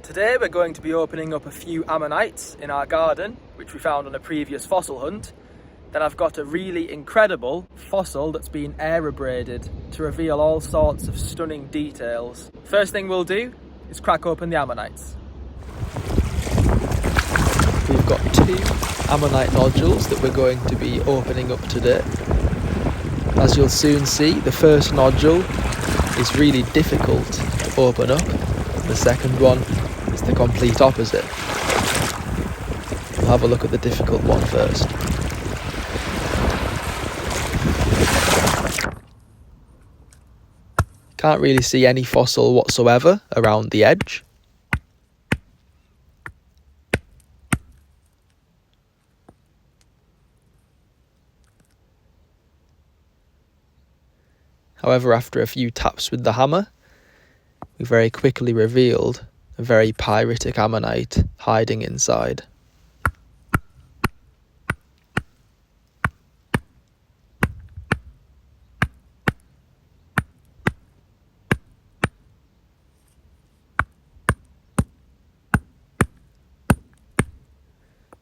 Today we're going to be opening up a few ammonites in our garden, which we found on a previous fossil hunt. Then I've got a really incredible fossil that's been air abraded to reveal all sorts of stunning details. First thing we'll do is crack open the ammonites. We've got 2 ammonite nodules that we're going to be opening up today. As you'll soon see, the first nodule is really difficult to open up. The second one is the complete opposite. We'll have a look at the difficult one first. Can't really see any fossil whatsoever around the edge. However, after a few taps with the hammer, we very quickly revealed a very pyritic ammonite hiding inside.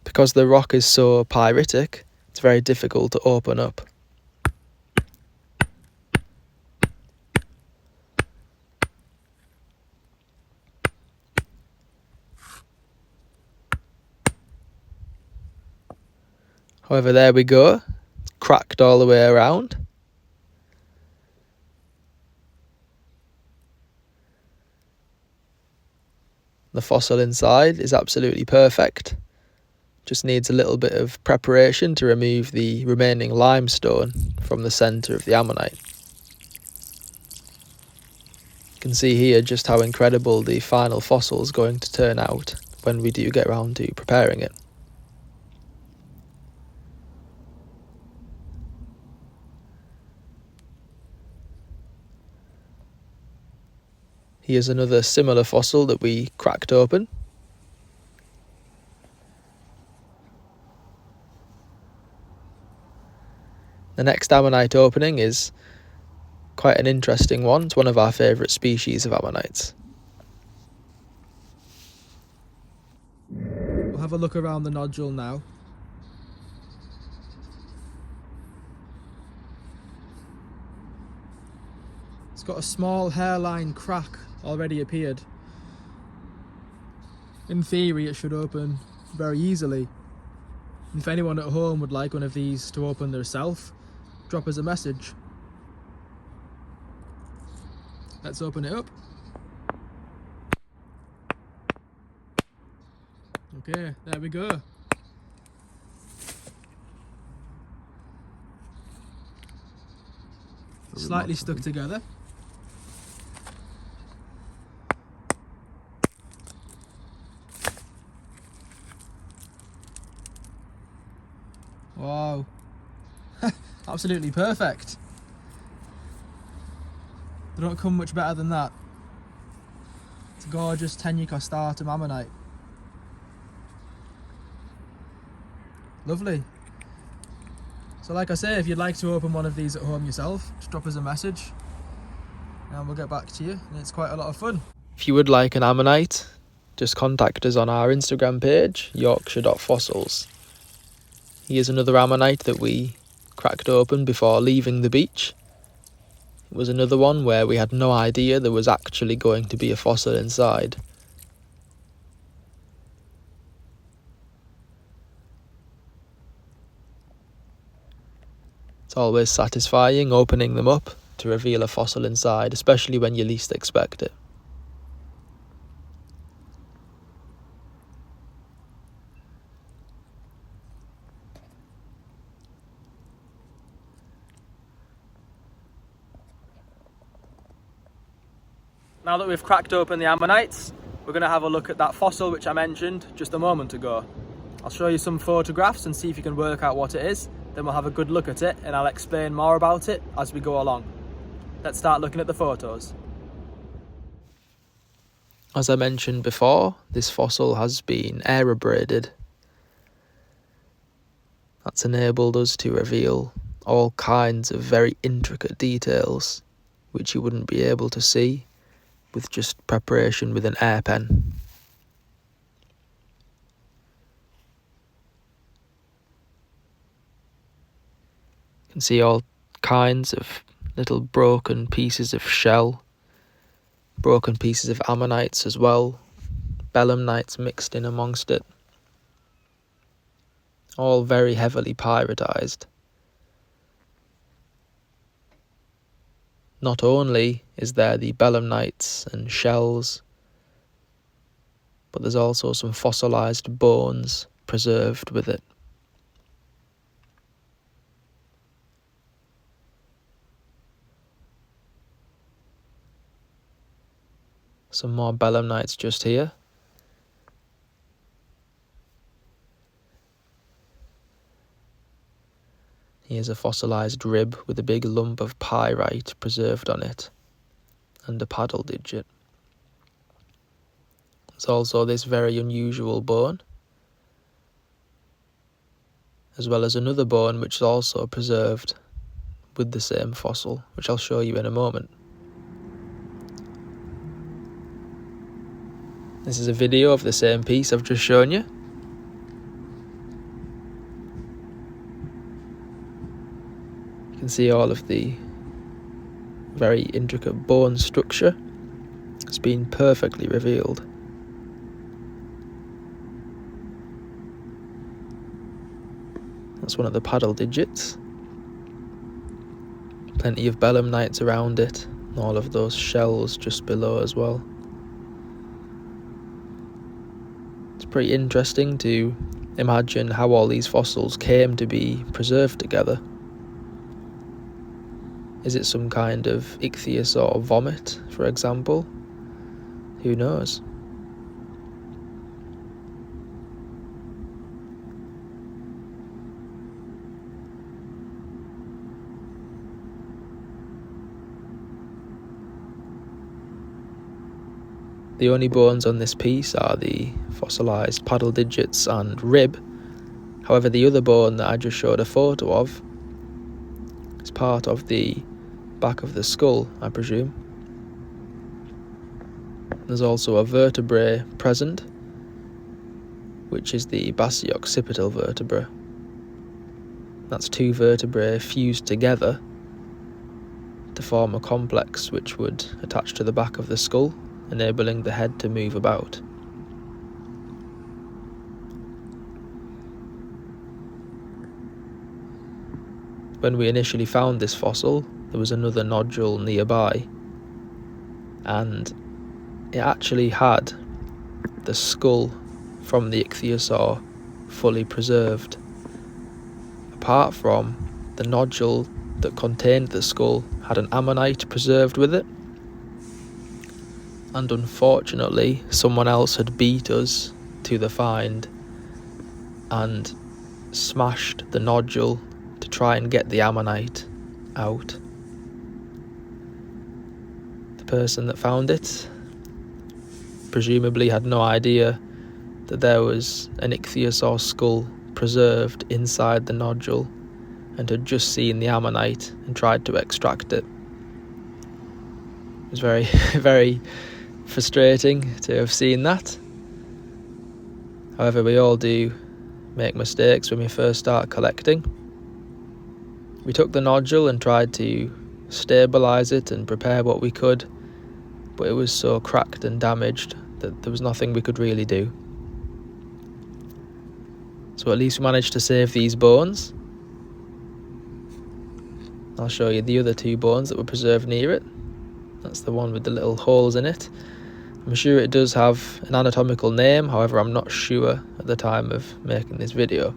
Because the rock is so pyritic, it's very difficult to open up. However, there we go, it's cracked all the way around. The fossil inside is absolutely perfect. Just needs a little bit of preparation to remove the remaining limestone from the centre of the ammonite. You can see here just how incredible the final fossil is going to turn out when we do get around to preparing it. Here's another similar fossil that we cracked open. The next ammonite opening is quite an interesting one. It's one of our favourite species of ammonites. We'll have a look around the nodule now. It's got a small hairline crack already appeared. In theory it should open very easily. If anyone at home would like one of these to open themselves, drop us a message. Let's open it up. Okay, there we go. Slightly stuck together. Wow. Absolutely perfect. They don't come much better than that. It's a gorgeous Tenucostatum ammonite. Lovely. So like I say, if you'd like to open one of these at home yourself, just drop us a message and we'll get back to you. And it's quite a lot of fun. If you would like an ammonite, just contact us on our Instagram page, yorkshire.fossils. Here's another ammonite that we cracked open before leaving the beach. It was another one where we had no idea there was actually going to be a fossil inside. It's always satisfying opening them up to reveal a fossil inside, especially when you least expect it. Now that we've cracked open the ammonites, we're going to have a look at that fossil which I mentioned just a moment ago. I'll show you some photographs and see if you can work out what it is. Then we'll have a good look at it and I'll explain more about it as we go along. Let's start looking at the photos. As I mentioned before, this fossil has been air abraded. That's enabled us to reveal all kinds of very intricate details which you wouldn't be able to see with just preparation with an air pen. You can see all kinds of little broken pieces of shell, broken pieces of ammonites as well, belemnites mixed in amongst it, all very heavily pyritized. Not only is there the belemnites and shells, but there's also some fossilized bones preserved with it. Some more belemnites just here. Here's a fossilized rib with a big lump of pyrite preserved on it, and a paddle digit. There's also this very unusual bone, as well as another bone which is also preserved with the same fossil, which I'll show you in a moment. This is a video of the same piece I've just shown you. You can see all of the very intricate bone structure. It's been perfectly revealed. That's one of the paddle digits. Plenty of belemnites around it, and all of those shells just below as well. It's pretty interesting to imagine how all these fossils came to be preserved together. Is it some kind of ichthyosaur vomit, for example? Who knows? The only bones on this piece are the fossilised paddle digits and rib. However, the other bone that I just showed a photo of is part of the back of the skull, I presume. There's also a vertebrae present, which is the basioccipital vertebra. That's two vertebrae fused together to form a complex which would attach to the back of the skull, enabling the head to move about. When we initially found this fossil, there was another nodule nearby, and it actually had the skull from the ichthyosaur fully preserved. Apart from the nodule that contained the skull had an ammonite preserved with it, and unfortunately someone else had beat us to the find and smashed the nodule to try and get the ammonite out. The person that found it presumably had no idea that there was an ichthyosaur skull preserved inside the nodule, and had just seen the ammonite and tried to extract it. It was very, very frustrating to have seen that. However, we all do make mistakes when we first start collecting. We took the nodule and tried to stabilise it and prepare what we could, but it was so cracked and damaged that there was nothing we could really do. So at least we managed to save these bones. I'll show you the other two bones that were preserved near it. That's the one with the little holes in it. I'm sure it does have an anatomical name, however I'm not sure at the time of making this video.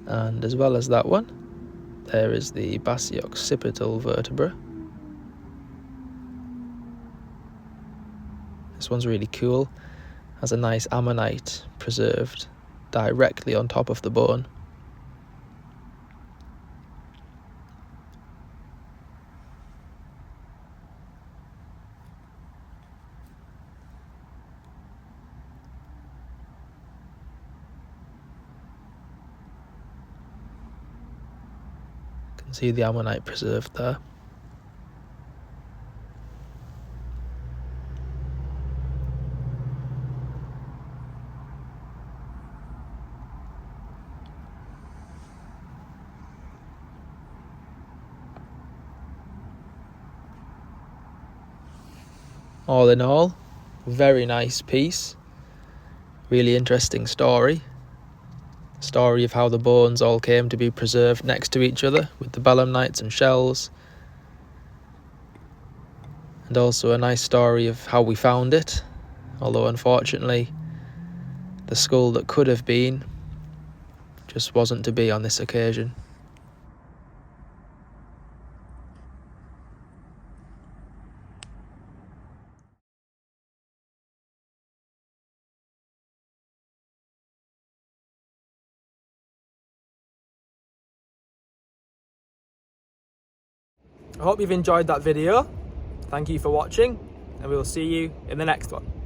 And as well as that one, there is the basioccipital vertebra. This one's really cool, has a nice ammonite preserved directly on top of the bone. You can see the ammonite preserved there. all in all, very nice piece. Really interesting story. Story of how the bones all came to be preserved next to each other with the belemnites and shells. And also a nice story of how we found it, although unfortunately the skull that could have been just wasn't to be on this occasion. I hope you've enjoyed that video. Thank you for watching, and we will see you in the next one.